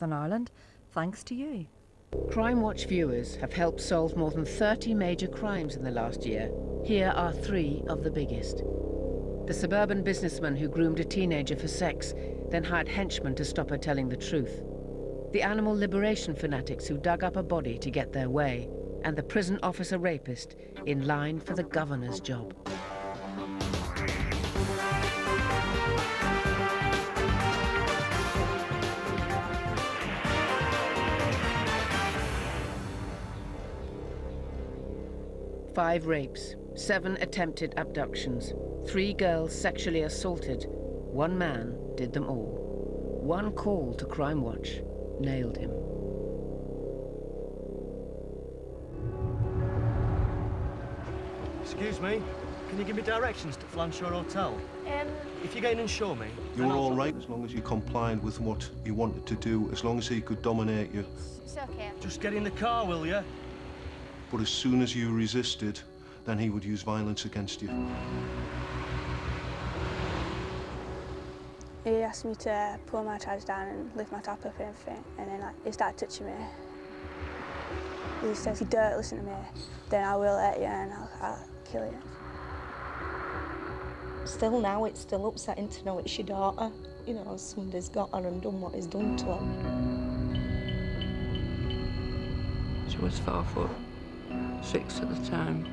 Northern Ireland, thanks to you. Crimewatch viewers have helped solve more than 30 major crimes in the last year. Here are 3 of the biggest. The suburban businessman who groomed a teenager for sex, then hired henchmen to stop her telling the truth. The animal liberation fanatics who dug up a body to get their way. And the prison officer rapist in line for the governor's job. Five rapes, 7 attempted abductions, 3 girls sexually assaulted. 1 man did them all. 1 call to Crimewatch nailed him. Excuse me, can you give me directions to Flanshaw Hotel? If you get in and show me... You're all right as long as you complied with what you wanted to do, as long as he could dominate you. It's okay. Just get in the car, will you? But as soon as you resisted, then he would use violence against you. He asked me to pull my trousers down and lift my top up and everything, and then he started touching me. He says, if you don't listen to me, then I will hurt you and I'll kill you. Still now, it's still upsetting to know it's your daughter. You know, somebody's got her and done what he's done to her. She was 4'6" at the time.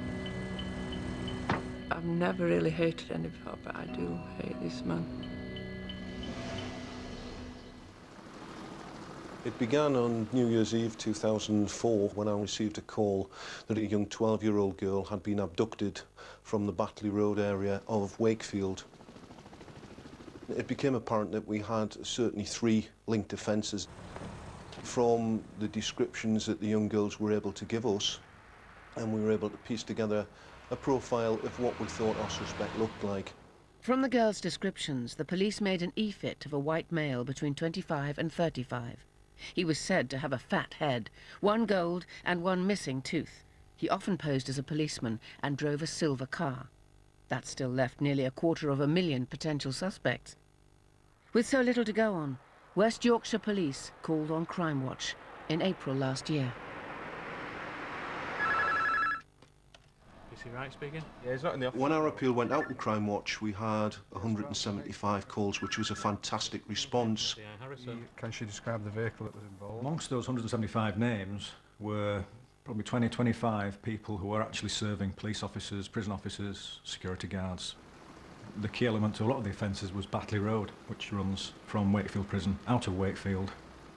I've never really hated anybody, but I do hate this man. It began on New Year's Eve 2004 when I received a call that a young 12-year-old girl had been abducted from the Batley Road area of Wakefield. It became apparent that we had certainly 3 linked offences. From the descriptions that the young girls were able to give us, and we were able to piece together a profile of what we thought our suspect looked like. From the girls' descriptions, the police made an e-fit of a white male between 25 and 35. He was said to have a fat head, 1 gold and 1 missing tooth. He often posed as a policeman and drove a silver car. That still left nearly 250,000 potential suspects. With so little to go on, West Yorkshire Police called on Crimewatch in April last year. Is he right speaking? Yeah, he's not in the office. When our appeal went out in Crimewatch, we had 175 calls, which was a fantastic response. Can she describe the vehicle that was involved? Amongst those 175 names were probably 25 people who were actually serving police officers, prison officers, security guards. The key element to a lot of the offences was Batley Road, which runs from Wakefield Prison out of Wakefield.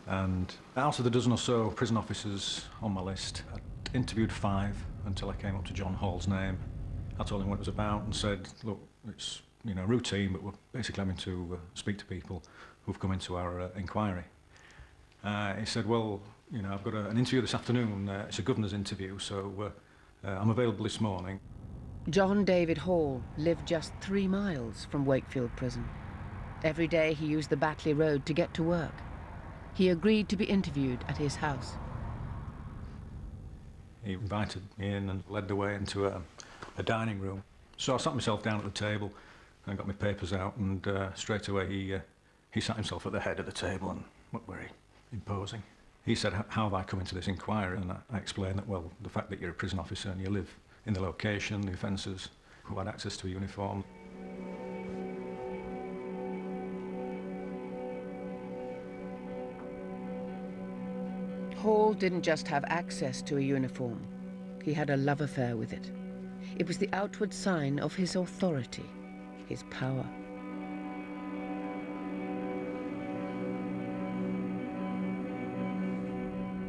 And out of the dozen or so prison officers on my list, I interviewed 5 until I came up to John Hall's name. I told him what it was about and said, look, it's routine, but we're basically having to speak to people who've come into our inquiry. He said, well, I've got an interview this afternoon. It's a governor's interview, so I'm available this morning. John David Hall lived just 3 miles from Wakefield Prison. Every day he used the Batley Road to get to work. He agreed to be interviewed at his house. He invited me in and led the way into a dining room. So I sat myself down at the table and got my papers out, and straight away he sat himself at the head of the table and looked very imposing. He said, how have I come into this inquiry? And I explained that, well, the fact that you're a prison officer and you live in the location, the offences, who had access to a uniform. Hall didn't just have access to a uniform. He had a love affair with it. It was the outward sign of his authority, his power.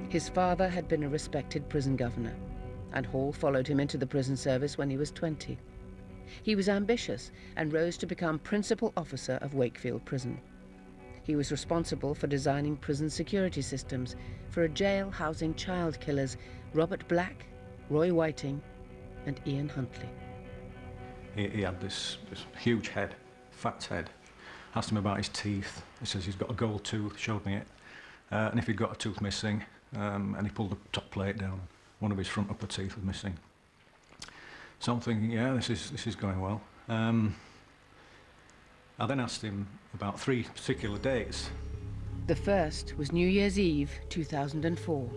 His father had been a respected prison governor, and Hall followed him into the prison service when he was 20. He was ambitious and rose to become principal officer of Wakefield Prison. He was responsible for designing prison security systems for a jail housing child killers Robert Black, Roy Whiting, and Ian Huntley. He had this huge head, fat head. Asked him about his teeth. He says he's got a gold tooth, showed me it. And if he'd got a tooth missing, and he pulled the top plate down, one of his front upper teeth was missing. So I'm thinking, yeah, this is going well. I then asked him about 3 particular days The first was New Year's Eve, 2004.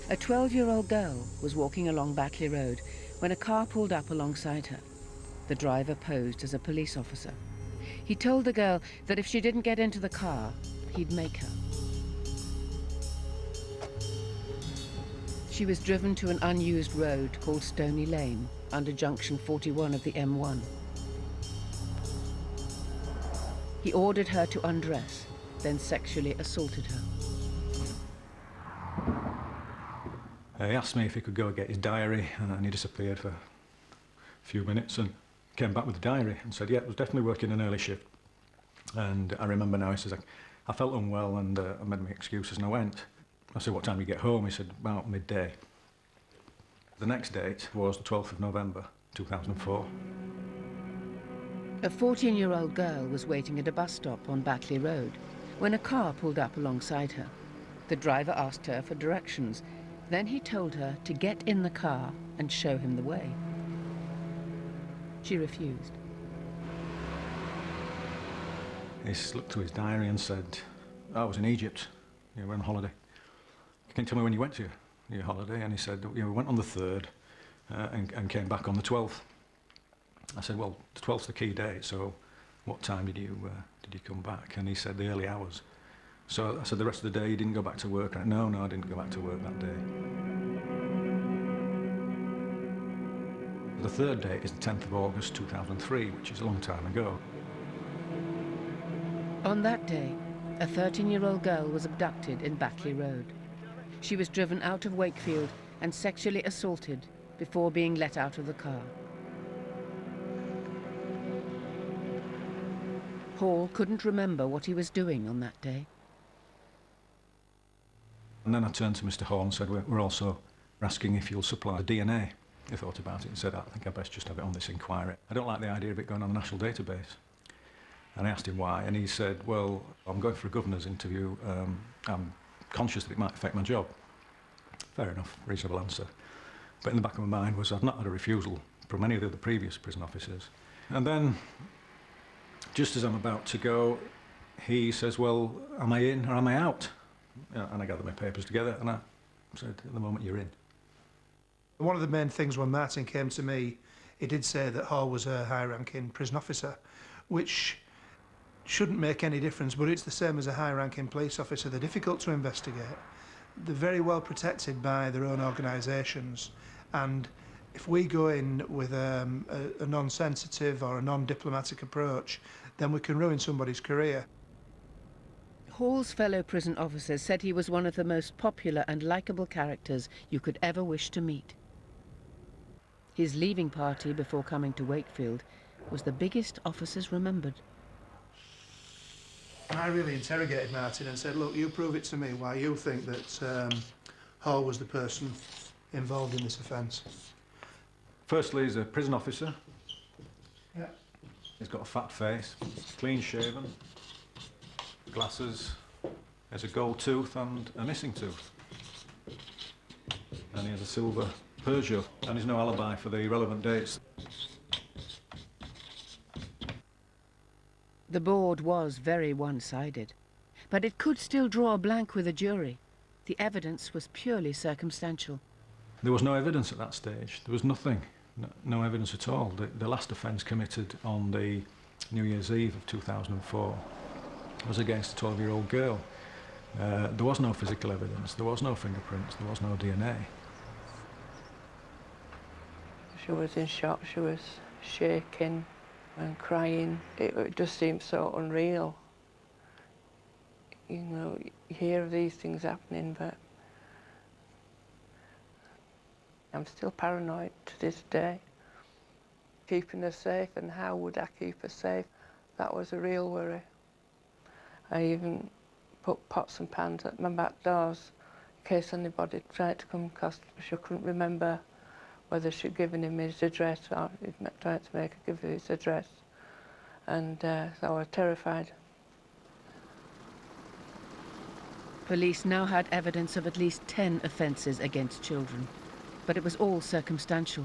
A 12-year-old girl was walking along Batley Road when a car pulled up alongside her. The driver posed as a police officer. He told the girl that if she didn't get into the car, he'd make her. She was driven to an unused road called Stony Lane, under junction 41 of the M1. He ordered her to undress, then sexually assaulted her. He asked me if he could go get his diary, and he disappeared for a few minutes and came back with the diary and said, yeah, it was definitely working an early shift. And I remember now, he says, I felt unwell and I made my excuses and I went. I said, what time do you get home? He said, about midday. The next date was the 12th of November, 2004. A 14-year-old girl was waiting at a bus stop on Batley Road when a car pulled up alongside her. The driver asked her for directions. Then he told her to get in the car and show him the way. She refused. He looked to his diary and said, I was in Egypt. You were on holiday. Can you tell me when you went to your holiday? And he said, we went on the 3rd and came back on the 12th. I said, well, the 12th's the key date, so what time did you come back? And he said, the early hours. So I said, the rest of the day you didn't go back to work? And no, I didn't go back to work that day. The 3rd date is the 10th of August 2003, which is a long time ago. On that day, a 13-year-old girl was abducted in Batley Road. She was driven out of Wakefield and sexually assaulted before being let out of the car. Hall couldn't remember what he was doing on that day. And then I turned to Mr. Hall and said, we're also asking if you'll supply DNA. He thought about it and said, I think I'd best just have it on this inquiry. I don't like the idea of it going on the national database. And I asked him why, and he said, well, I'm going for a governor's interview. I'm conscious that it might affect my job. Fair enough, reasonable answer. But in the back of my mind was I've not had a refusal from any of the other previous prison officers. And then, just as I'm about to go, he says, well, am I in or am I out? And I gathered my papers together and I said, at the moment you're in. One of the main things when Martin came to me, he did say that Hall was a high-ranking prison officer, which shouldn't make any difference, but it's the same as a high-ranking police officer. They're difficult to investigate. They're very well protected by their own organisations, and if we go in with a non-sensitive or a non-diplomatic approach, then we can ruin somebody's career. Hall's fellow prison officers said he was one of the most popular and likeable characters you could ever wish to meet. His leaving party before coming to Wakefield was the biggest officers remembered. I really interrogated Martin and said, look, you prove it to me why you think that Hall was the person involved in this offence. Firstly, he's a prison officer. Yeah. He's got a fat face, clean shaven, glasses, has a gold tooth and a missing tooth. And he has a silver Peugeot, and there's no alibi for the relevant dates. The board was very one-sided, but it could still draw a blank with a jury. The evidence was purely circumstantial. There was no evidence at that stage. There was nothing, no evidence at all. The last offence committed on the New Year's Eve of 2004 was against a 12-year-old girl. There was no physical evidence, there was no fingerprints, there was no DNA. She was in shock, she was shaking and crying. It just seemed so unreal. You know, you hear of these things happening, but I'm still paranoid to this day. Keeping her safe, and how would I keep her safe? That was a real worry. I even put pots and pans at my back doors in case anybody tried to come, because she couldn't remember whether she'd given him his address or he'd tried to make her give her his address. And so I was terrified. Police now had evidence of at least 10 offences against children, but it was all circumstantial.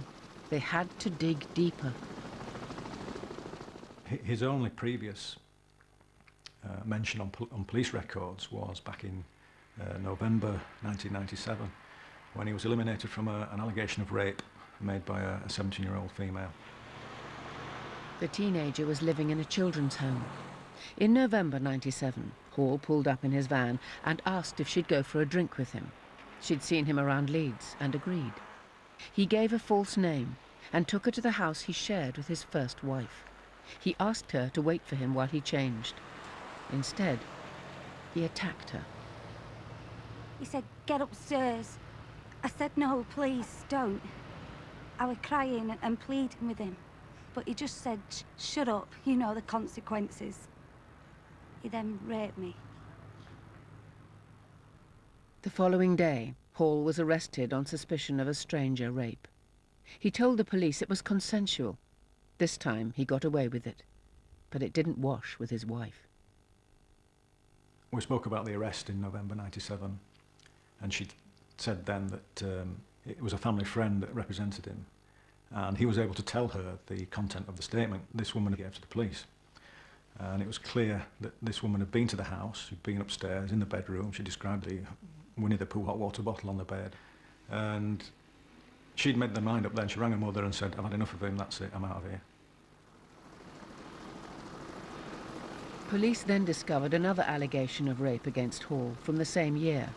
They had to dig deeper. His only previous mention on police records was back in November 1997, when he was eliminated from an allegation of rape made by a 17-year-old female. The teenager was living in a children's home. In November 97, Hall pulled up in his van and asked if she'd go for a drink with him. She'd seen him around Leeds and agreed. He gave a false name and took her to the house he shared with his first wife. He asked her to wait for him while he changed. Instead, he attacked her. He said, "Get upstairs." I said, "No, please, don't." I was crying and pleading with him, but he just said, "Shut up, you know the consequences." He then raped me. The following day, Hall was arrested on suspicion of a stranger rape. He told the police it was consensual. This time he got away with it, but it didn't wash with his wife. We spoke about the arrest in November 97, and she said then that it was a family friend that represented him, and he was able to tell her the content of the statement this woman gave to the police. And it was clear that this woman had been to the house, she'd been upstairs in the bedroom. She described the Winnie the Pooh hot water bottle on the bed, and she'd made her mind up then. She rang her mother and said, "I've had enough of him, that's it, I'm out of here." Police then discovered another allegation of rape against Hall from the same year.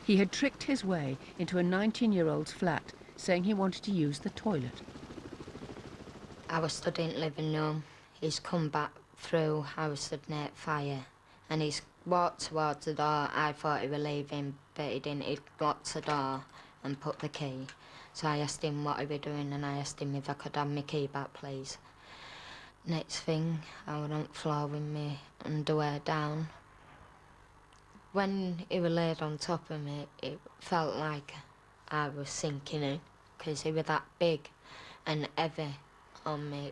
He had tricked his way into a 19-year-old's flat, saying he wanted to use the toilet. I was stood in the living room. He's come back through, I was stood near the fire, and he's walked towards the door. I thought he was leaving, but he didn't. He locked the door and put the key. So I asked him what he was doing, and I asked him if I could have my key back, please. Next thing, I was on the floor with my underwear down. When he was laid on top of me, it felt like I was sinking in, because he was that big and heavy on me.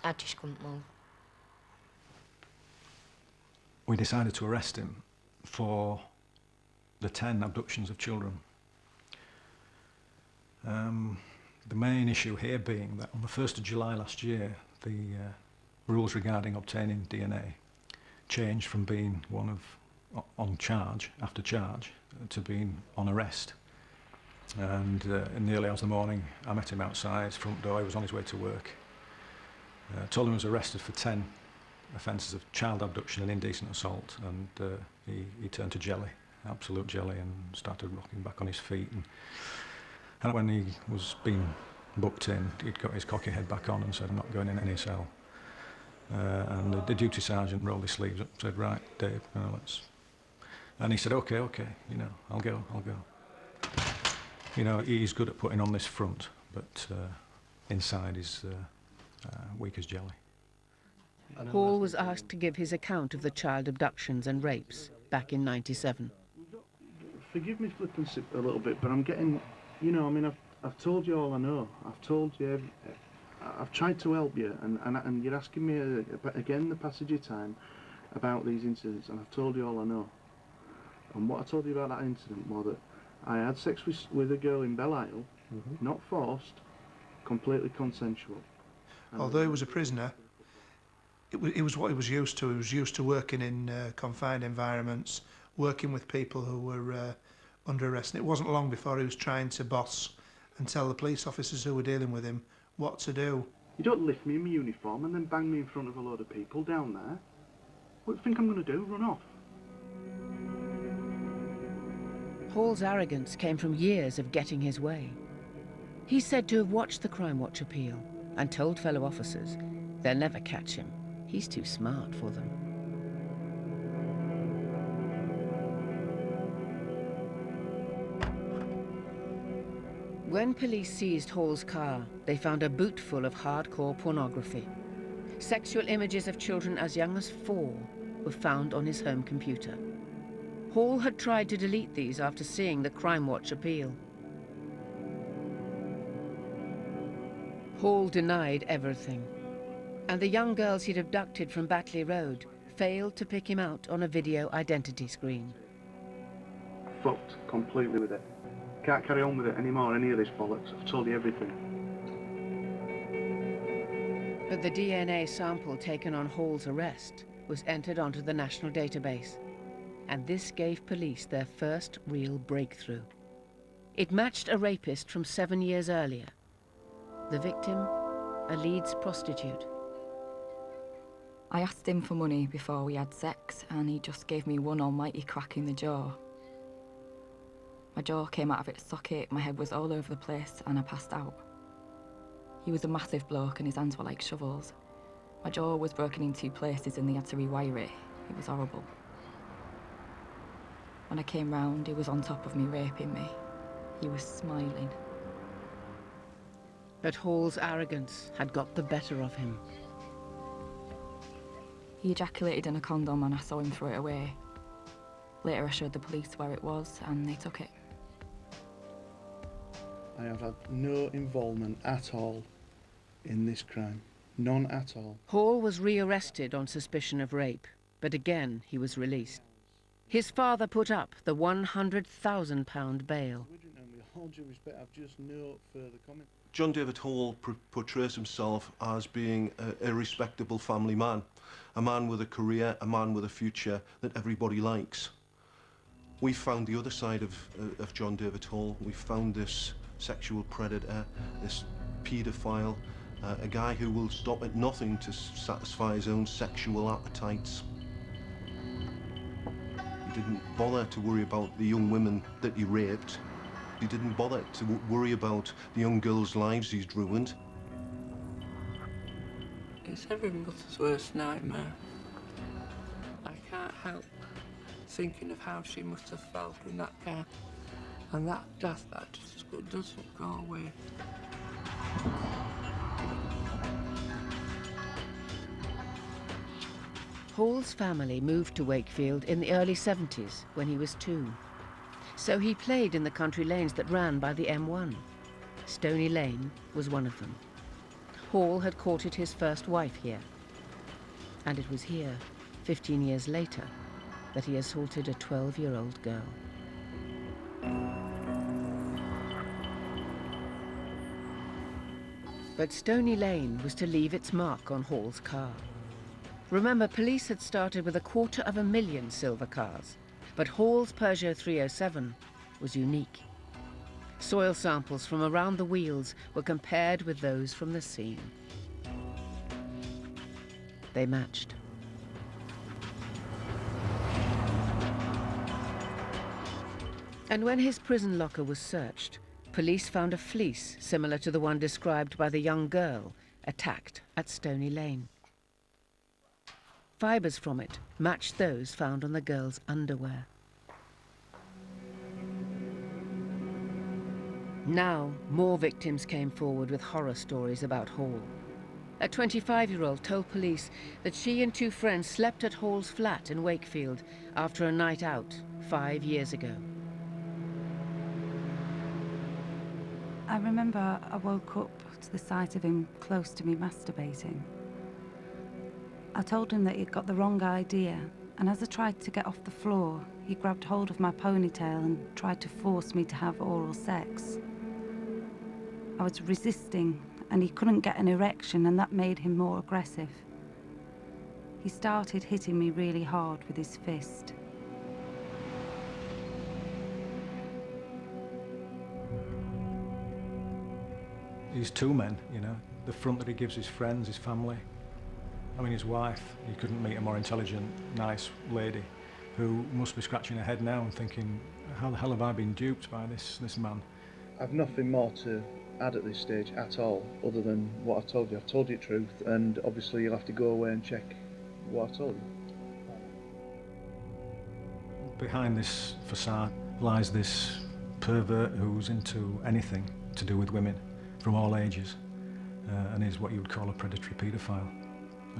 I just couldn't move. We decided to arrest him for the 10 abductions of children. The main issue here being that on the 1st of July last year, the rules regarding obtaining DNA changed from being one of on charge, after charge, to being on arrest. And in the early hours of the morning, I met him outside his front door. He was on his way to work. Told him he was arrested for 10 offences of child abduction and indecent assault, and he turned to jelly, absolute jelly, and started rocking back on his feet. And when he was being booked in, he'd got his cocky head back on and said, "I'm not going in any cell." And the duty sergeant rolled his sleeves up and said, "Right, Dave, let's..." And he said, okay, you know, I'll go. You know, he's good at putting on this front, but inside he's weak as jelly. Hall was asked to give his account of the child abductions and rapes back in '97. Forgive me flipping a little bit, but I'm getting, you know, I mean, I've told you all I know. I've told you, I've tried to help you, and you're asking me again the passage of time about these incidents, and I've told you all I know. And what I told you about that incident was that I had sex with a girl in Belle Isle, not forced, completely consensual. Although he was a prisoner, it was what he was used to. He was used to working in confined environments, working with people who were under arrest. And it wasn't long before he was trying to boss and tell the police officers who were dealing with him what to do. You don't lift me in my uniform and then bang me in front of a load of people down there. What do you think I'm going to do? Run off? Hall's arrogance came from years of getting his way. He's said to have watched the Crimewatch appeal and told fellow officers they'll never catch him. He's too smart for them. When police seized Hall's car, they found a boot full of hardcore pornography. Sexual images of children as young as 4 were found on his home computer. Hall had tried to delete these after seeing the Crimewatch appeal. Hall denied everything, and the young girls he'd abducted from Batley Road failed to pick him out on a video identity screen. Fucked completely with it. Can't carry on with it anymore, any of this bollocks. I've told you everything. But the DNA sample taken on Hall's arrest was entered onto the national database, and this gave police their first real breakthrough. It matched a rapist from 7 years earlier. The victim, a Leeds prostitute. I asked him for money before we had sex, and he just gave me one almighty crack in the jaw. My jaw came out of its socket, my head was all over the place, and I passed out. He was a massive bloke, and his hands were like shovels. My jaw was broken in 2 places, and they had to rewire it. It was horrible. When I came round, he was on top of me, raping me. He was smiling. But Hall's arrogance had got the better of him. He ejaculated in a condom and I saw him throw it away. Later I showed the police where it was and they took it. I have had no involvement at all in this crime. None at all. Hall was re-arrested on suspicion of rape, but again he was released. His father put up the £100,000 bail. With all due respect, I've just no further comment. John David Hall portrays himself as being a respectable family man, a man with a career, a man with a future that everybody likes. We found the other side of John David Hall. We found this sexual predator, this paedophile, a guy who will stop at nothing to satisfy his own sexual appetites. He didn't bother to worry about the young women that he raped. He didn't bother to worry about the young girls' lives he's ruined. It's every mother's worst nightmare. I can't help thinking of how she must have felt in that car. And that death, that just doesn't go away. Hall's family moved to Wakefield in the early 70s when he was 2. So he played in the country lanes that ran by the M1. Stony Lane was one of them. Hall had courted his first wife here. And it was here, 15 years later, that he assaulted a 12-year-old girl. But Stony Lane was to leave its mark on Hall's car. Remember, police had started with 250,000 silver cars, but Hall's Peugeot 307 was unique. Soil samples from around the wheels were compared with those from the scene. They matched. And when his prison locker was searched, police found a fleece similar to the one described by the young girl attacked at Stony Lane. Fibres from it matched those found on the girl's underwear. Now, more victims came forward with horror stories about Hall. A 25-year-old told police that she and 2 friends slept at Hall's flat in Wakefield after a night out 5 years ago. I remember I woke up to the sight of him close to me masturbating. I told him that he'd got the wrong idea, and as I tried to get off the floor, he grabbed hold of my ponytail and tried to force me to have oral sex. I was resisting, and he couldn't get an erection, and that made him more aggressive. He started hitting me really hard with his fist. He's 2 men, you know, the front that he gives his friends, his family. I mean, his wife, you couldn't meet a more intelligent, nice lady who must be scratching her head now and thinking, how the hell have I been duped by this man? I've nothing more to add at this stage at all, other than what I've told you. I've told you the truth, and obviously you'll have to go away and check what I told you. Behind this facade lies this pervert who's into anything to do with women from all ages, and is what you would call a predatory paedophile,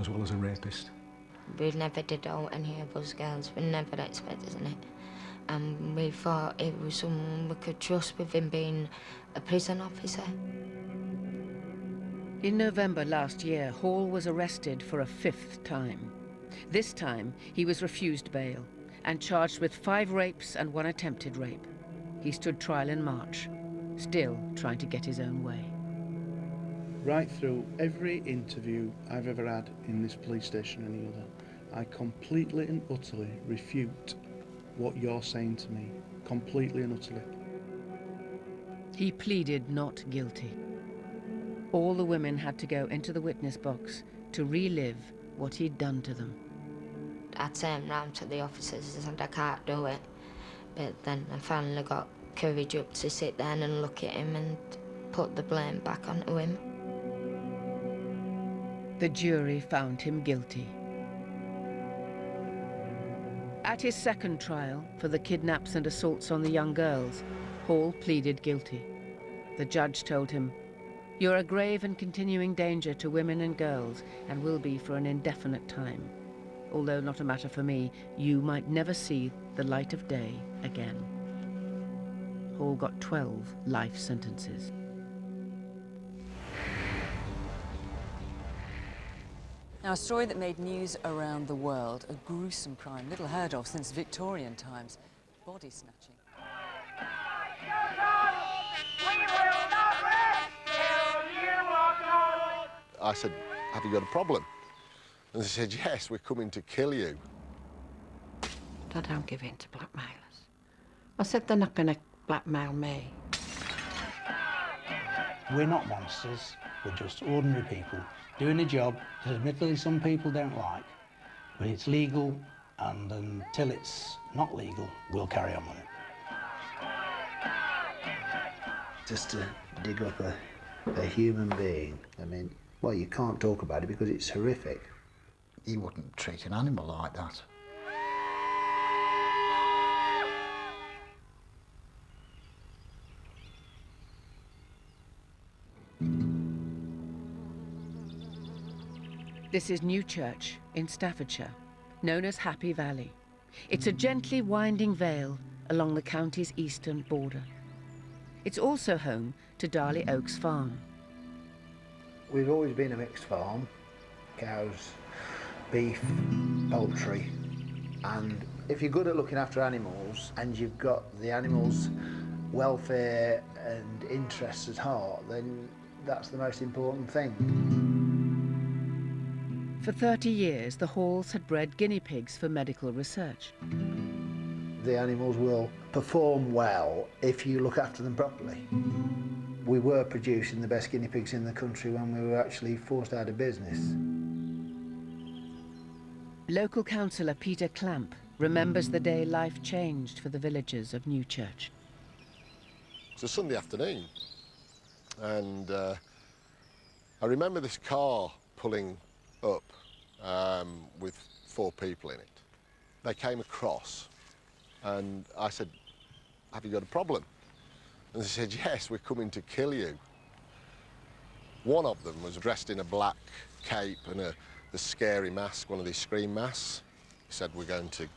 as well as a rapist. We never did out any of us girls, we never expected it. And we thought it was someone we could trust with him being a prison officer. In November last year, Hall was arrested for a 5th time. This time, he was refused bail and charged with 5 rapes and 1 attempted rape. He stood trial in March, still trying to get his own way. Right through every interview I've ever had in this police station or any other, I completely and utterly refute what you're saying to me. Completely and utterly. He pleaded not guilty. All the women had to go into the witness box to relive what he'd done to them. I turned round to the officers and said I can't do it. But then I finally got courage up to sit down and look at him and put the blame back onto him. The jury found him guilty. At his second trial for the kidnaps and assaults on the young girls, Hall pleaded guilty. The judge told him, "You're a grave and continuing danger to women and girls and will be for an indefinite time. Although not a matter for me, you might never see the light of day again." Hall got 12 life sentences. Now, a story that made news around the world, a gruesome crime, little heard of since Victorian times, body snatching. I said, "Have you got a problem?" And they said, "Yes, we're coming to kill you." I don't give in to blackmailers. I said they're not going to blackmail me. We're not monsters, we're just ordinary people doing a job that admittedly some people don't like, but it's legal, and until it's not legal, we'll carry on with it. Just to dig up a human being, I mean, well, you can't talk about it because it's horrific. You wouldn't treat an animal like that. This is Newchurch in Staffordshire, known as Happy Valley. It's a gently winding vale along the county's eastern border. It's also home to Darley Oaks Farm. We've always been a mixed farm, cows, beef, poultry, and if you're good at looking after animals and you've got the animals' welfare and interests at heart, then that's the most important thing. For 30 years, the Halls had bred guinea pigs for medical research. The animals will perform well if you look after them properly. We were producing the best guinea pigs in the country when we were actually forced out of business. Local councillor Peter Clamp remembers the day life changed for the villagers of Newchurch. It's a Sunday afternoon, and I remember this car pulling up with 4 people in it. They came across, and I said, "Have you got a problem?" And they said, "Yes, we're coming to kill you." One of them was dressed in a black cape and a scary mask, one of these scream masks. He said, "We're going to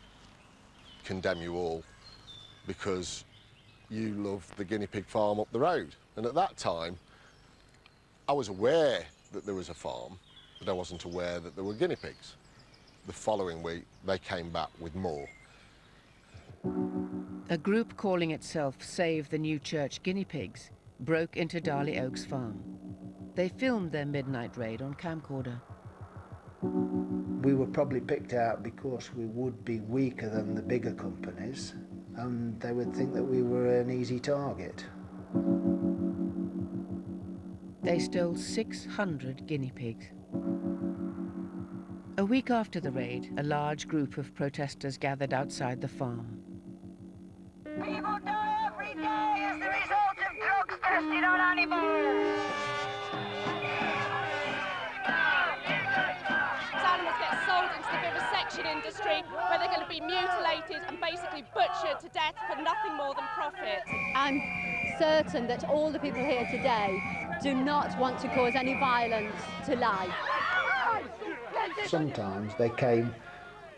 condemn you all because you love the guinea pig farm up the road." And at that time, I was aware that there was a farm, but I wasn't aware that there were guinea pigs. The following week, they came back with more. A group calling itself Save the Newchurch Guinea Pigs broke into Darley Oaks Farm. They filmed their midnight raid on camcorder. We were probably picked out because we would be weaker than the bigger companies, and they would think that we were an easy target. They stole 600 guinea pigs. A week after the raid, a large group of protesters gathered outside the farm. People die every day as the result of drugs tested on animals. Animals get sold into the vivisection industry where they're going to be mutilated and basically butchered to death for nothing more than profit. I'm certain that all the people here today do not want to cause any violence to life. Sometimes they came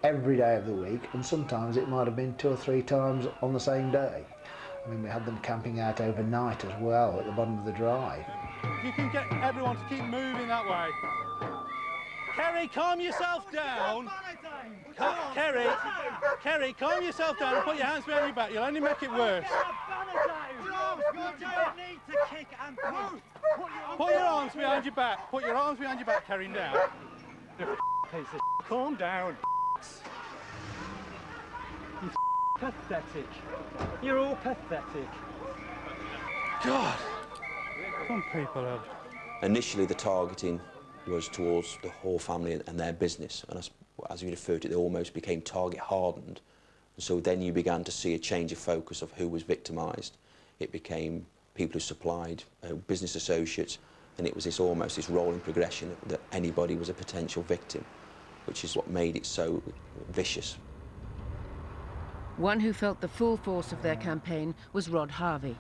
every day of the week, and sometimes it might have been 2 or 3 times on the same day. I mean, we had them camping out overnight as well at the bottom of the drive. If you can get everyone to keep moving that way. Kerry, calm yourself down. Kerry, calm yourself down and put your hands behind your back. You'll only make it worse. Put your arms behind your back. Put your arms behind your back, Kerry, now. Calm down. You pathetic. You're all pathetic. God. Some people have. Initially, the targeting was towards the Hall family and their business, and as you referred to it, they almost became target hardened. And so then you began to see a change of focus of who was victimised. It became people who supplied, business associates, and it was almost this rolling progression that anybody was a potential victim, which is what made it so vicious. One who felt the full force of their campaign was Rod Harvey.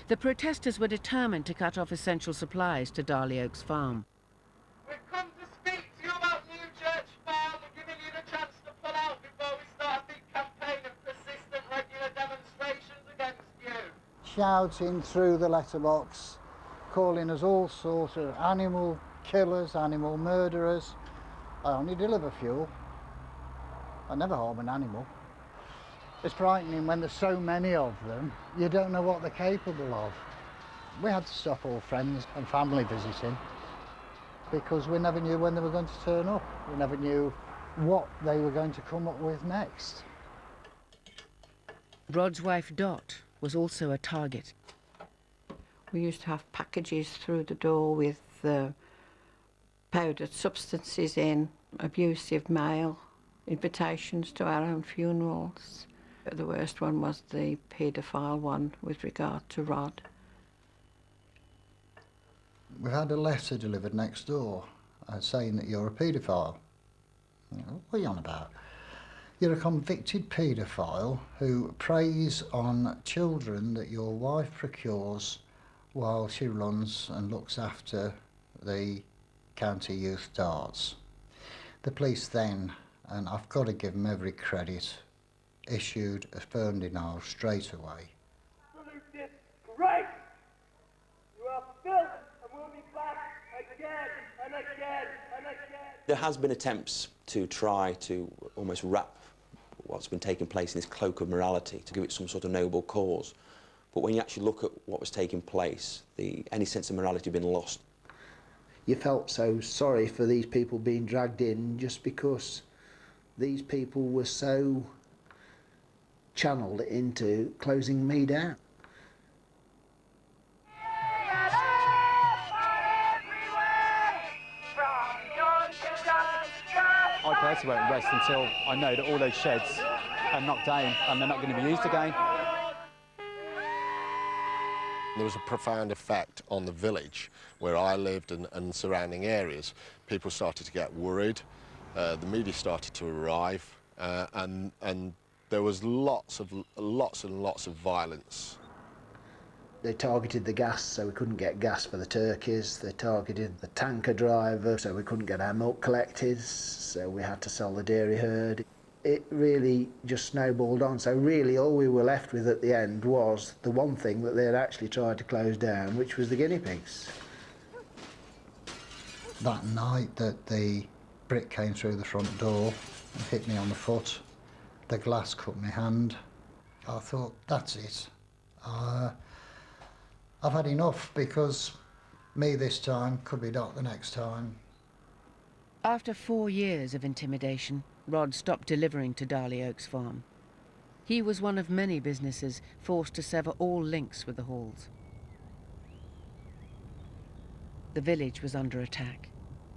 The protesters were determined to cut off essential supplies to Darley Oaks Farm. We've come to speak to you about New Church Farm. We're giving you the chance to pull out before we start a big campaign of persistent regular demonstrations against you. Shouting through the letterbox, calling us all sorts of animal killers, animal murderers. I only deliver fuel. I never harm an animal. It's frightening when there's so many of them, you don't know what they're capable of. We had to stop all friends and family visiting because we never knew when they were going to turn up. We never knew what they were going to come up with next. Rod's wife Dot was also a target. We used to have packages through the door with powdered substances in, abusive mail, invitations to our own funerals. The worst one was the paedophile one with regard to Rod. We had a letter delivered next door saying that you're a paedophile. What are you on about? You're a convicted paedophile who preys on children that your wife procures while she runs and looks after the county youth darts. The police then, and I've got to give them every credit, issued a firm denial straight away. Right! You are filth and we'll be back again and again and again. There has been attempts to try to almost wrap what's been taking place in this cloak of morality, to give it some sort of noble cause. But when you actually look at what was taking place, any sense of morality had been lost. You felt so sorry for these people being dragged in just because these people were so channeled into closing me down. I personally won't rest until I know that all those sheds are knocked down and they're not going to be used again. There was a profound effect on the village where I lived and surrounding areas. People started to get worried, the media started to arrive, and there was lots and lots of violence. They targeted the gas, so we couldn't get gas for the turkeys. They targeted the tanker driver, so we couldn't get our milk collected, so we had to sell the dairy herd. It really just snowballed on, so really all we were left with at the end was the one thing that they had actually tried to close down, which was the guinea pigs. That night that the brick came through the front door and hit me on the foot, the glass cut my hand. I thought, that's it. I've had enough, because me this time could be Dot the next time. After 4 years of intimidation, Rod stopped delivering to Darley Oaks Farm. He was one of many businesses forced to sever all links with the Halls. The village was under attack.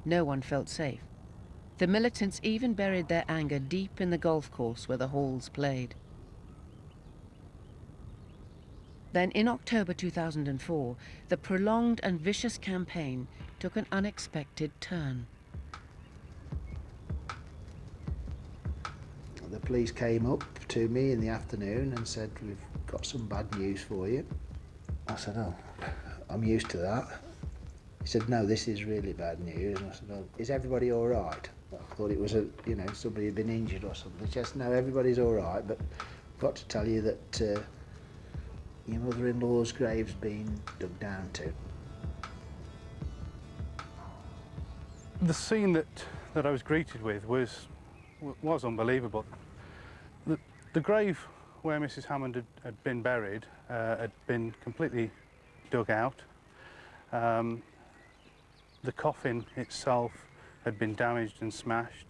No one felt safe. The militants even buried their anger deep in the golf course where the Halls played. Then, in October 2004, the prolonged and vicious campaign took an unexpected turn. The police came up to me in the afternoon and said, we've got some bad news for you. I said, oh, I'm used to that. He said, no, this is really bad news. And I said, oh, is everybody all right? I thought it was, somebody had been injured or something. He said, no, everybody's all right, but I've got to tell you that your mother-in-law's grave's been dug down to. The scene that I was greeted with was unbelievable. The grave where Mrs. Hammond had been buried had been completely dug out. The coffin itself had been damaged and smashed.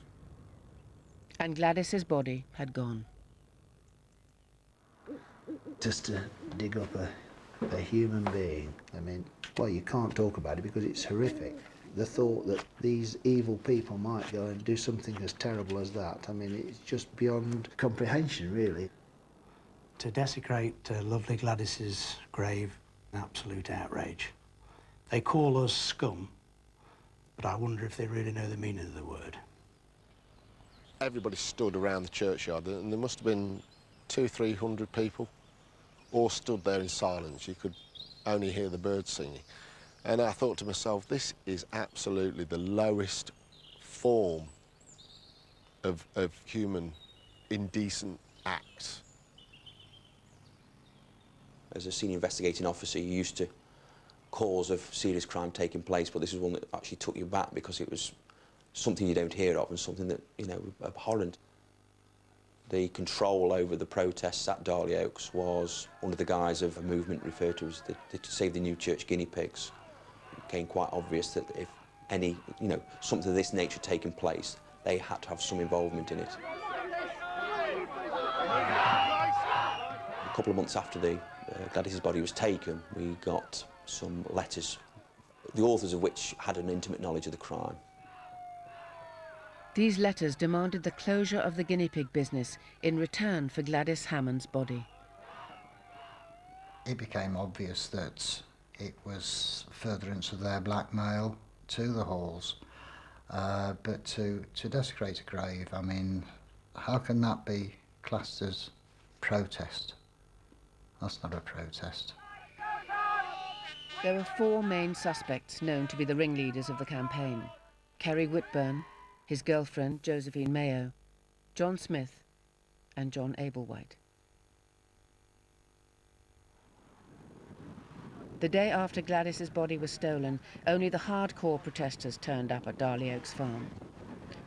And Gladys's body had gone. Just to dig up a human being, I mean, well, you can't talk about it because it's horrific. The thought that these evil people might go and do something as terrible as that, I mean, it's just beyond comprehension, really. To desecrate lovely Gladys's grave, an absolute outrage. They call us scum, but I wonder if they really know the meaning of the word. Everybody stood around the churchyard, and there must have been 200-300 people, all stood there in silence. You could only hear the birds singing. And I thought to myself, this is absolutely the lowest form of human indecent acts. As a senior investigating officer, you're used to cause of serious crime taking place, but this is one that actually took you back because it was something you don't hear of and something that, you know, abhorrent. The control over the protests at Darley Oaks was under the guise of a movement referred to as the Save the New Church guinea-pigs. It became quite obvious that if any, you know, something of this nature taking place, they had to have some involvement in it. A couple of months after Gladys's body was taken, we got some letters, the authors of which had an intimate knowledge of the crime. These letters demanded the closure of the guinea-pig business in return for Gladys Hammond's body. It became obvious that it was furtherance of their blackmail to the halls, but to desecrate a grave, I mean, how can that be classed as protest? That's not a protest. There were 4 main suspects known to be the ringleaders of the campaign: Kerry Whitburn, his girlfriend Josephine Mayo, John Smith and John Ablewhite. The day after Gladys's body was stolen, only the hardcore protesters turned up at Darley Oaks farm.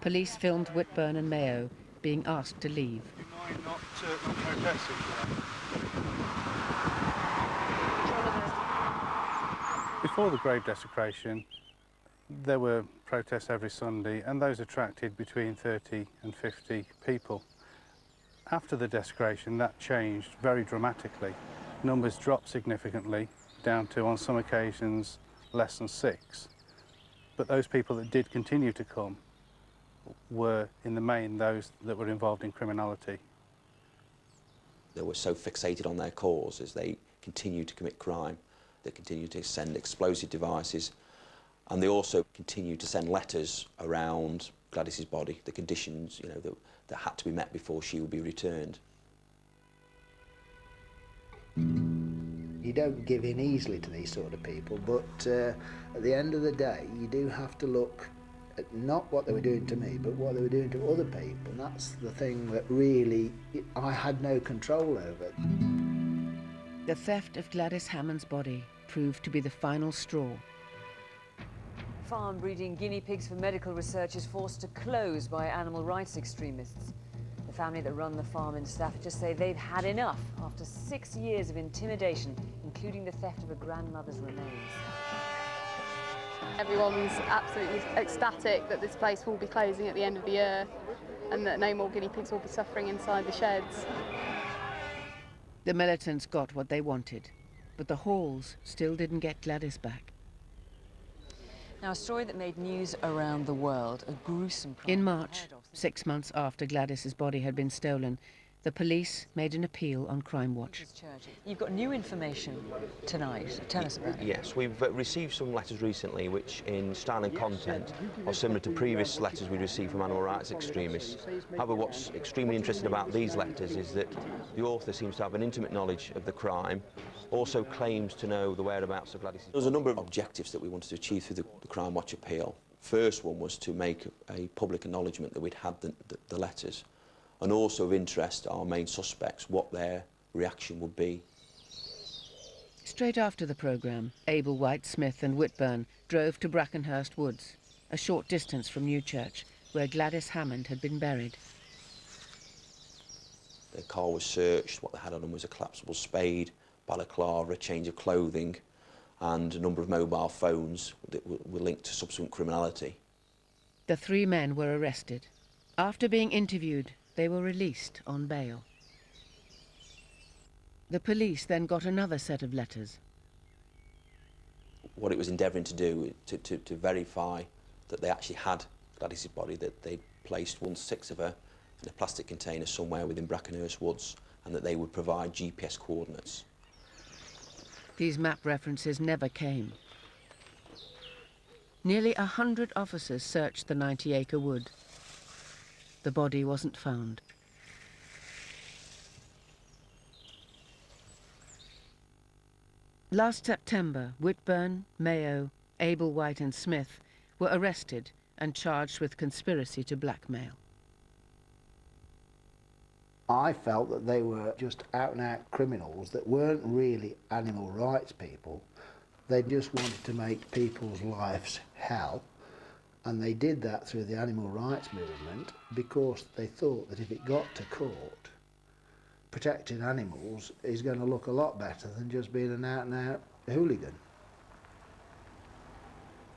Police filmed Whitburn and Mayo being asked to leave. Not protesting today? Before the grave desecration, there were protests every Sunday, and those attracted between 30 and 50 people. After the desecration, that changed very dramatically. Numbers dropped significantly, down to, on some occasions, less than 6. But those people that did continue to come were, in the main, those that were involved in criminality. They were so fixated on their cause as they continued to commit crime, they continued to send explosive devices, and they also continued to send letters around Gladys's body, the conditions, you know, that had to be met before she would be returned. You don't give in easily to these sort of people, but at the end of the day, you do have to look at not what they were doing to me, but what they were doing to other people. And that's the thing that really I had no control over. The theft of Gladys Hammond's body proved to be the final straw. Farm breeding guinea pigs for medical research is forced to close by animal rights extremists. The family that run the farm in Staffordshire say they've had enough after 6 years of intimidation, including the theft of a grandmother's remains. Everyone's absolutely ecstatic that this place will be closing at the end of the year and that no more guinea pigs will be suffering inside the sheds. The militants got what they wanted, but the Halls still didn't get Gladys back. Now, a story that made news around the world, a gruesome crime. In March, 6 months after Gladys's body had been stolen, the police made an appeal on Crimewatch. You've got new information tonight. Tell us about it. Yes, we've received some letters recently which, in style and content, are similar to previous letters we received from animal rights extremists. However, what's extremely interesting about these letters is that the author seems to have an intimate knowledge of the crime, also claims to know the whereabouts of Gladys. There was a number of objectives that we wanted to achieve through the Crimewatch appeal. First one was to make a public acknowledgement that we'd had the letters, and also of interest our main suspects, what their reaction would be. Straight after the programme, Ablewhite, Smith and Whitburn drove to Brackenhurst Woods, a short distance from Newchurch, where Gladys Hammond had been buried. Their car was searched. What they had on them was a collapsible spade, balaclava, a change of clothing, and a number of mobile phones that were linked to subsequent criminality. The 3 men were arrested. After being interviewed, they were released on bail. The police then got another set of letters. What it was endeavouring to do to verify that they actually had Gladys's body, that they'd placed 1/6 of her in a plastic container somewhere within Brackenhurst Woods, and that they would provide GPS coordinates. These map references never came. Nearly 100 officers searched the 90-acre wood. The body wasn't found. Last September, Whitburn, Mayo, Ablewhite and Smith were arrested and charged with conspiracy to blackmail. I felt that they were just out-and-out criminals that weren't really animal rights people. They just wanted to make people's lives hell, and they did that through the animal rights movement because they thought that if it got to court, protecting animals is going to look a lot better than just being an out-and-out hooligan.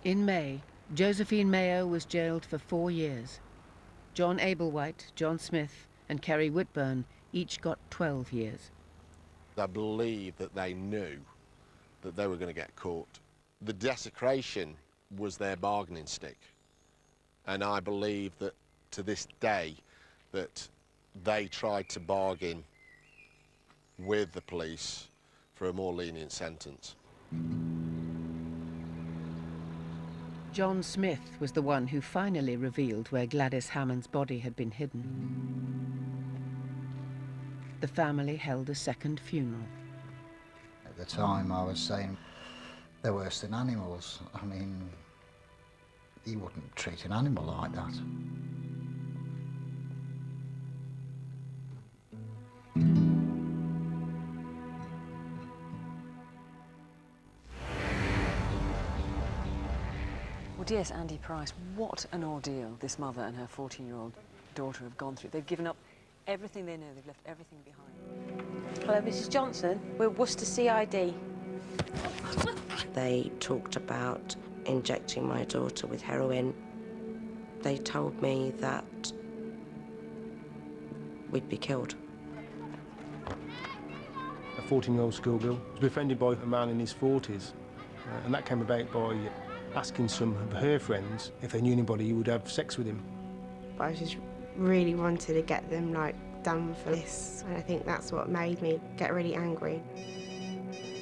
In May, Josephine Mayo was jailed for 4 years. John Ablewhite, John Smith and Kerry Whitburn each got 12 years. I believe that they knew that they were going to get caught. The desecration was their bargaining stick, and I believe that to this day that they tried to bargain with the police for a more lenient sentence. John Smith was the one who finally revealed where Gladys Hammond's body had been hidden. The family held a second funeral. At the time I was saying they're worse than animals. I mean, you wouldn't treat an animal like that. Well, dear Andy Price, what an ordeal this mother and her 14-year-old daughter have gone through. They've given up everything they know, they've left everything behind. Hello, Mrs. Johnson. We're Worcester CID. They talked about injecting my daughter with heroin. They told me that we'd be killed. A 14-year-old schoolgirl was befriended by a man in his 40s, and that came about by asking some of her friends if they knew anybody who would have sex with him. But I just really wanted to get them, like, done for this, and I think that's what made me get really angry.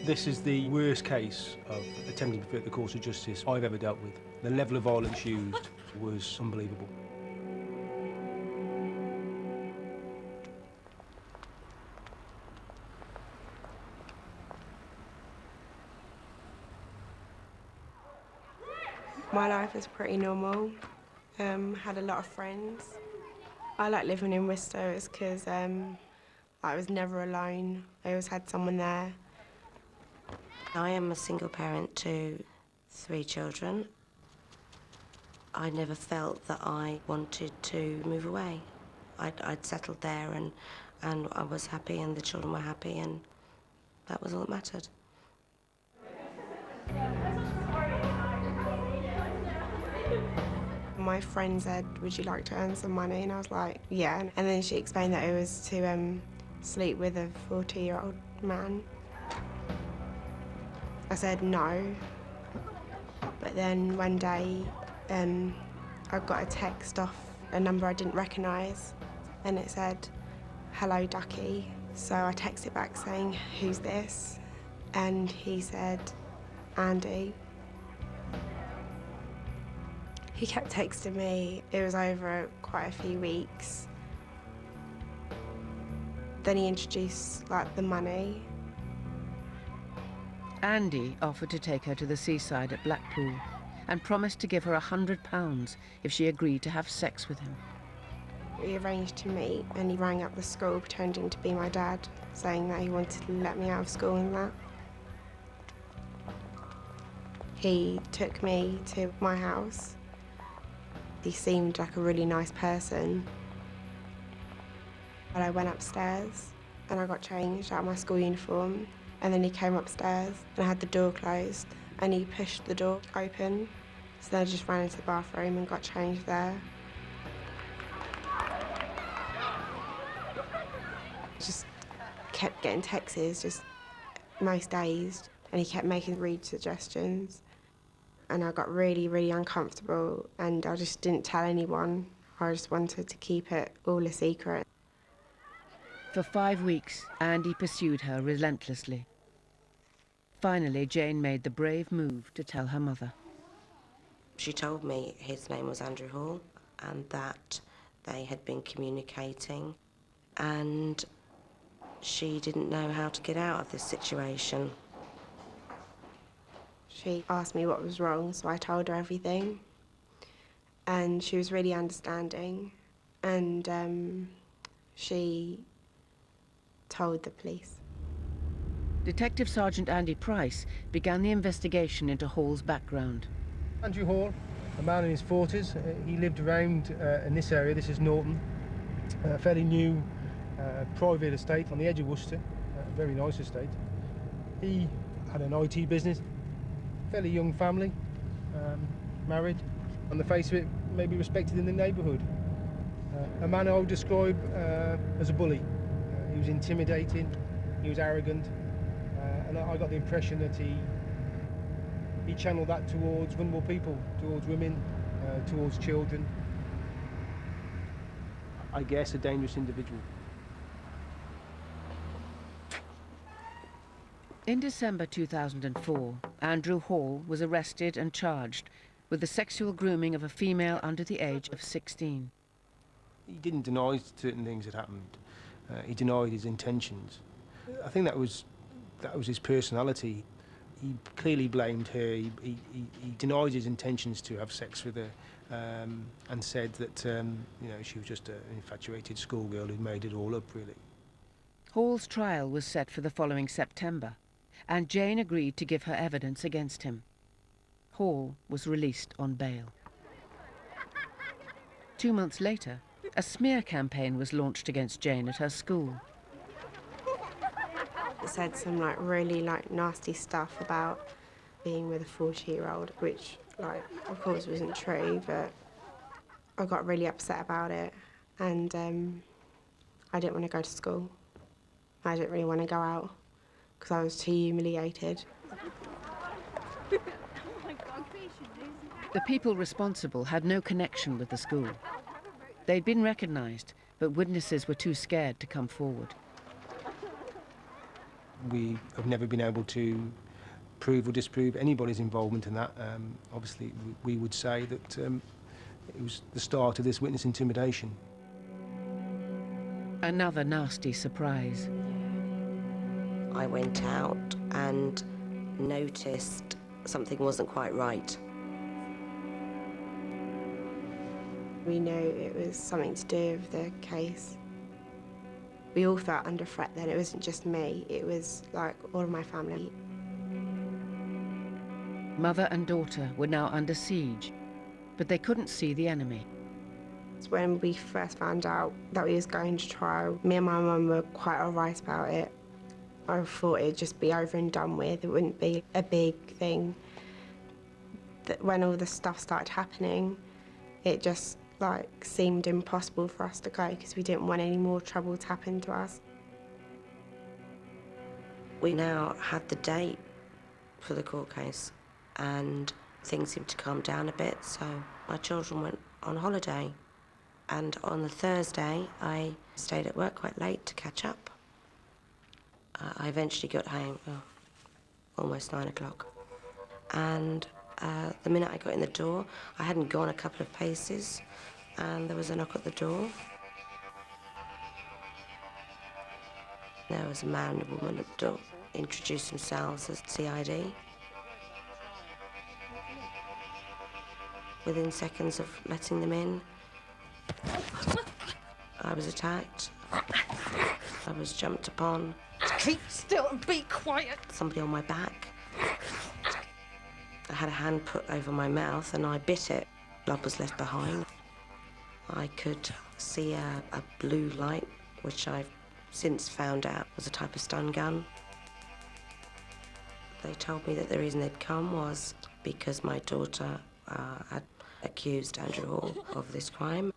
This is the worst case of attempting to pervert the course of justice I've ever dealt with. The level of violence used was unbelievable. My life was pretty normal. Had a lot of friends. I like living in Worcester because I was never alone. I always had someone there. I am a single parent to 3 children. I never felt that I wanted to move away. I'd settled there and I was happy and the children were happy, and that was all that mattered. My friend said, "Would you like to earn some money?" And I was like, yeah. And then she explained that it was to sleep with a 40-year-old man. I said no. But then one day, I got a text off a number I didn't recognise, and it said, "Hello, Ducky." So I texted back saying, "Who's this?" And he said, "Andy." He kept texting me. It was over quite a few weeks. Then he introduced, like, the money. Andy offered to take her to the seaside at Blackpool and promised to give her £100 if she agreed to have sex with him. We arranged to meet, and he rang up the school pretending to be my dad, saying that he wanted to let me out of school and that. He took me to my house. He seemed like a really nice person. But I went upstairs and I got changed out of my school uniform, and then he came upstairs and I had the door closed and he pushed the door open. So then I just ran into the bathroom and got changed there. kept getting texts just most days, and he kept making read suggestions. And I got really, really uncomfortable, and I just didn't tell anyone. I just wanted to keep it all a secret. For 5 weeks, Andy pursued her relentlessly. Finally, Jane made the brave move to tell her mother. She told me his name was Andrew Hall and that they had been communicating, and she didn't know how to get out of this situation. She asked me what was wrong, so I told her everything. And she was really understanding, and she told the police. Detective Sergeant Andy Price began the investigation into Hall's background. Andrew Hall, a man in his 40s, he lived around in this area. This is Norton, a fairly new private estate on the edge of Worcester, a very nice estate. He had an IT business, fairly young family, married. On the face of it, maybe respected in the neighbourhood. A man I would describe as a bully. He was intimidating, he was arrogant, and I got the impression that he channeled that towards vulnerable people, towards women, towards children. I guess a dangerous individual. In December 2004, Andrew Hall was arrested and charged with the sexual grooming of a female under the age of 16. He didn't deny certain things had happened. He denied his intentions. I think that was his personality. He clearly blamed her. He denied his intentions to have sex with her, and said that she was just an infatuated schoolgirl who'd made it all up, really. Hall's trial was set for the following September, and Jane agreed to give her evidence against him. Hall was released on bail. 2 months later, a smear campaign was launched against Jane at her school. It said some really nasty stuff about being with a 40-year-old, which of course wasn't true, but I got really upset about it, and I didn't want to go to school. I didn't really want to go out because I was too humiliated. The people responsible had no connection with the school. They'd been recognised, but witnesses were too scared to come forward. We have never been able to prove or disprove anybody's involvement in that. Obviously, we would say that it was the start of this witness intimidation. Another nasty surprise. I went out and noticed something wasn't quite right. We knew it was something to do with the case. We all felt under threat then. It wasn't just me, it was all of my family. Mother and daughter were now under siege, but they couldn't see the enemy. When we first found out that we was going to trial, me and my mum were quite alright about it. I thought it'd just be over and done with. It wouldn't be a big thing. That when all the stuff started happening, it just seemed impossible for us to go because we didn't want any more trouble to happen to us. We now had the date for the court case and things seemed to calm down a bit, so my children went on holiday. And on the Thursday, I stayed at work quite late to catch up. I eventually got home, almost 9 o'clock. And the minute I got in the door, I hadn't gone a couple of paces, and there was a knock at the door. There was a man and a woman at the door, introduced themselves as CID. Within seconds of letting them in, I was attacked. I was jumped upon. Keep still and be quiet. Somebody on my back. I had a hand put over my mouth and I bit it. Blood was left behind. I could see a blue light, which I've since found out was a type of stun gun. They told me that the reason they'd come was because my daughter had accused Andrew Hall of this crime.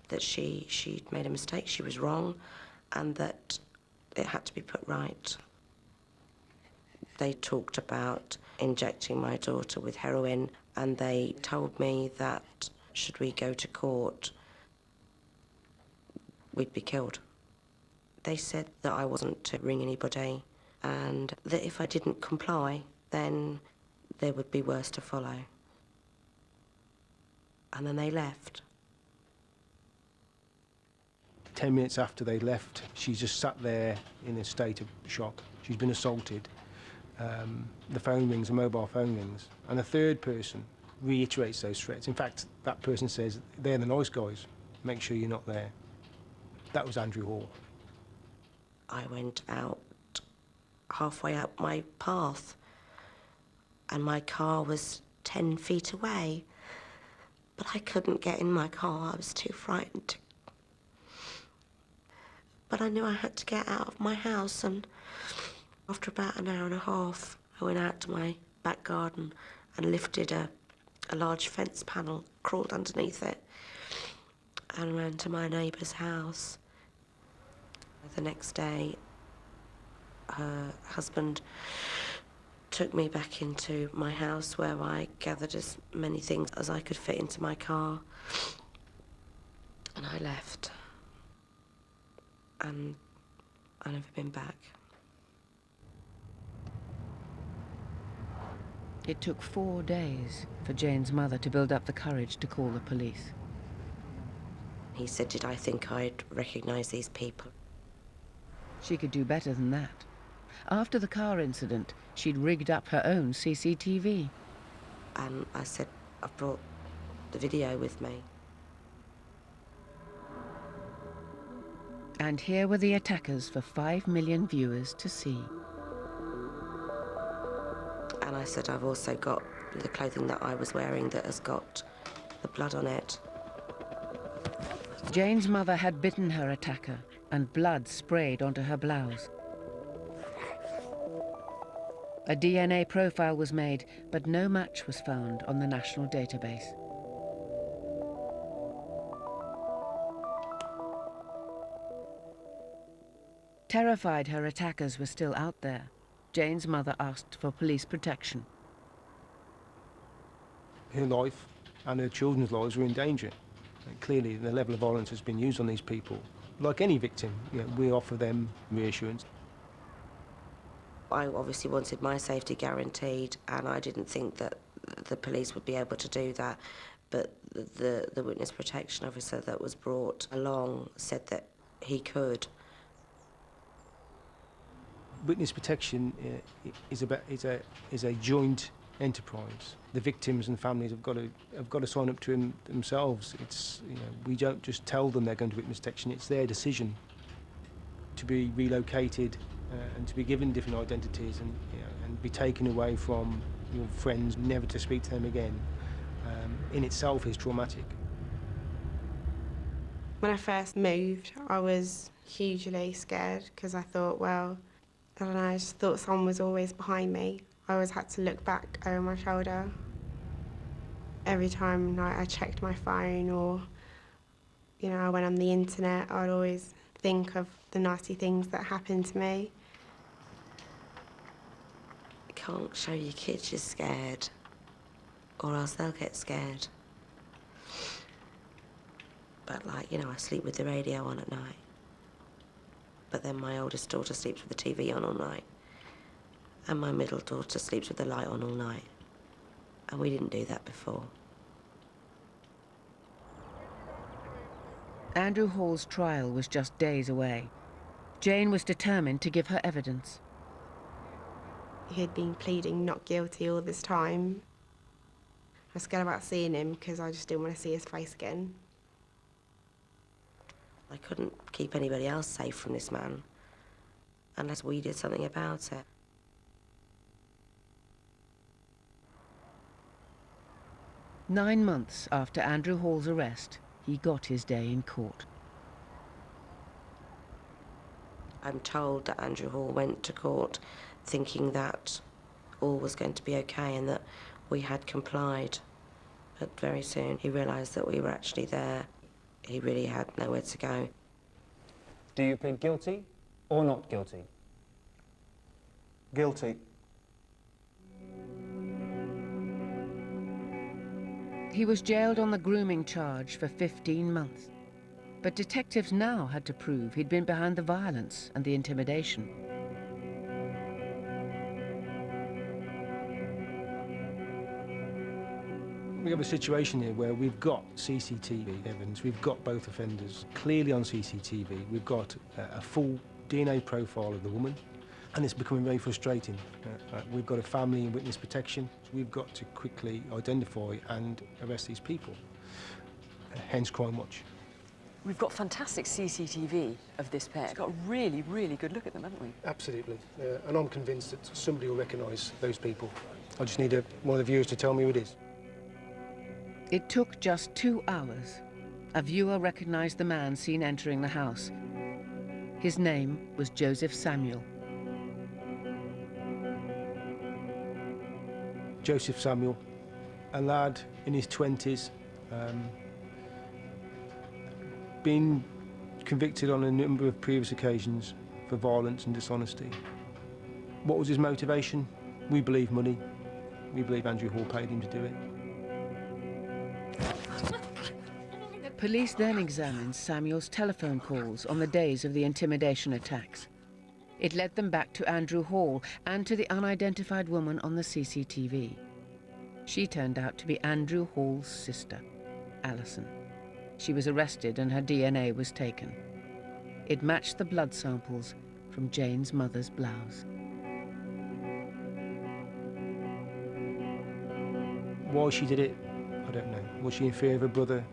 That she'd made a mistake, she was wrong, and that it had to be put right. They talked about injecting my daughter with heroin, and they told me that should we go to court, we'd be killed. They said that I wasn't to ring anybody, and that if I didn't comply, then there would be worse to follow. And then they left. 10 minutes after they left, she just sat there in a state of shock. She's been assaulted. The phone rings, a mobile phone rings, and a third person reiterates those threats. In fact, that person says, they're the nice guys, make sure you're not there. That was Andrew Hall. I went out halfway up my path, and my car was 10 feet away, but I couldn't get in my car. I was too frightened. But I knew I had to get out of my house, and after about an hour and a half, I went out to my back garden and lifted a large fence panel, crawled underneath it, and ran to my neighbour's house. The next day, her husband took me back into my house, where I gathered as many things as I could fit into my car, and I left. And I've never been back. It took 4 days for Jane's mother to build up the courage to call the police. He said, did I think I'd recognise these people? She could do better than that. After the car incident, she'd rigged up her own CCTV. And I said, I've brought the video with me. And here were the attackers for 5 million viewers to see. And I said, I've also got the clothing that I was wearing that has got the blood on it. Jane's mother had bitten her attacker, and blood sprayed onto her blouse. A DNA profile was made, but no match was found on the national database. Terrified her attackers were still out there, Jane's mother asked for police protection. Her life and her children's lives were in danger. And clearly, the level of violence has been used on these people. Like any victim, we offer them reassurance. I obviously wanted my safety guaranteed, and I didn't think that the police would be able to do that. But the witness protection officer that was brought along said that he could. Witness protection is a joint enterprise. The victims and families have got to sign up to him themselves. It's we don't just tell them they're going to witness protection. It's their decision to be relocated and to be given different identities and be taken away from your friends, never to speak to them again. In itself is traumatic. When I first moved, I was hugely scared because I thought, well, I don't know, I just thought someone was always behind me. I always had to look back over my shoulder. Every time I checked my phone or, I went on the internet, I'd always think of the nasty things that happened to me. You can't show your kids you're scared, or else they'll get scared. But I sleep with the radio on at night. But then my oldest daughter sleeps with the TV on all night. And my middle daughter sleeps with the light on all night. And we didn't do that before. Andrew Hall's trial was just days away. Jane was determined to give her evidence. He had been pleading not guilty all this time. I was scared about seeing him because I just didn't want to see his face again. I couldn't keep anybody else safe from this man unless we did something about it. Nine months after Andrew Hall's arrest, he got his day in court. I'm told that Andrew Hall went to court thinking that all was going to be okay and that we had complied. But very soon he realised that we were actually there. He really had nowhere to go. Do you plead guilty or not guilty? Guilty. He was jailed on the grooming charge for 15 months. But detectives now had to prove he'd been behind the violence and the intimidation. We have a situation here where we've got CCTV evidence, we've got both offenders clearly on CCTV, we've got a full DNA profile of the woman, and it's becoming very frustrating. We've got a family in witness protection, so we've got to quickly identify and arrest these people, hence Crimewatch. We've got fantastic CCTV of this pair. We've got a really, really good look at them, haven't we? Absolutely, and I'm convinced that somebody will recognise those people. I just need one of the viewers to tell me who it is. It took just 2 hours. A viewer recognised the man seen entering the house. His name was Joseph Samuel. Joseph Samuel, a lad in his 20s, been convicted on a number of previous occasions for violence and dishonesty. What was his motivation? We believe money. We believe Andrew Hall paid him to do it. Police then examined Samuel's telephone calls on the days of the intimidation attacks. It led them back to Andrew Hall and to the unidentified woman on the CCTV. She turned out to be Andrew Hall's sister, Alison. She was arrested and her DNA was taken. It matched the blood samples from Jane's mother's blouse. Why she did it, I don't know. Was she in fear of her brother?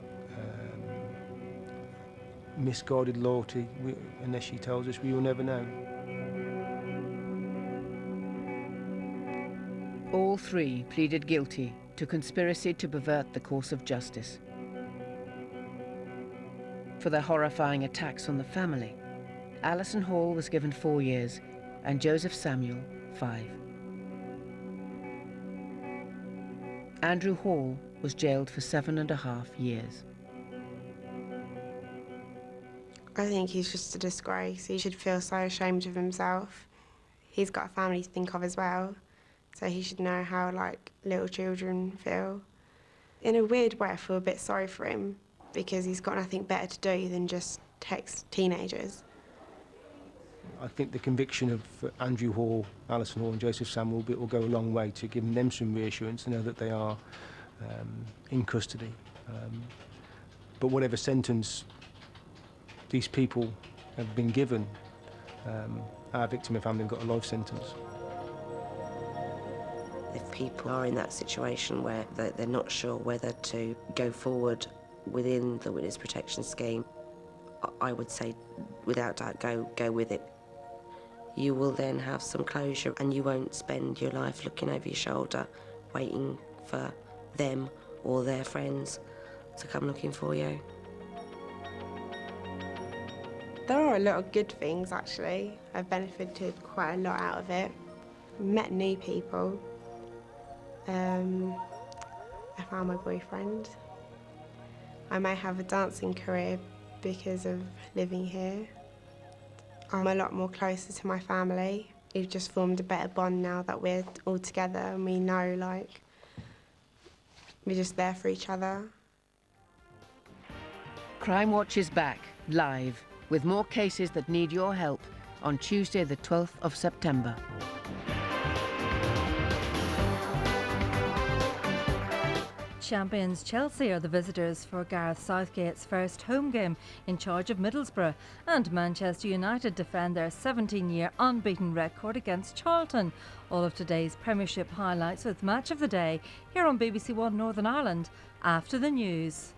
Misguided loyalty? Unless she tells us, we will never know. All three pleaded guilty to conspiracy to pervert the course of justice. For their horrifying attacks on the family, Alison Hall was given 4 years and Joseph Samuel 5. Andrew Hall was jailed for 7.5 years. I think he's just a disgrace. He should feel so ashamed of himself. He's got a family to think of as well, so he should know how, like, little children feel. In a weird way, I feel a bit sorry for him because he's got nothing better to do than just text teenagers. I think the conviction of Andrew Hall, Alison Hall and Joseph Samuel will go a long way to giving them some reassurance to know that they are in custody. But whatever sentence these people have been given, our victim and family have got a life sentence. If people are in that situation where they're not sure whether to go forward within the witness protection scheme, I would say, without doubt, go with it. You will then have some closure and you won't spend your life looking over your shoulder waiting for them or their friends to come looking for you. There are a lot of good things, actually. I've benefited quite a lot out of it. Met new people. I found my boyfriend. I may have a dancing career because of living here. I'm a lot more closer to my family. We've just formed a better bond now that we're all together and we know, like, we're just there for each other. Crimewatch is back, live, with more cases that need your help on Tuesday the 12th of September. Champions Chelsea are the visitors for Gareth Southgate's first home game in charge of Middlesbrough, and Manchester United defend their 17-year unbeaten record against Charlton. All of today's Premiership highlights with Match of the Day here on BBC One Northern Ireland after the news.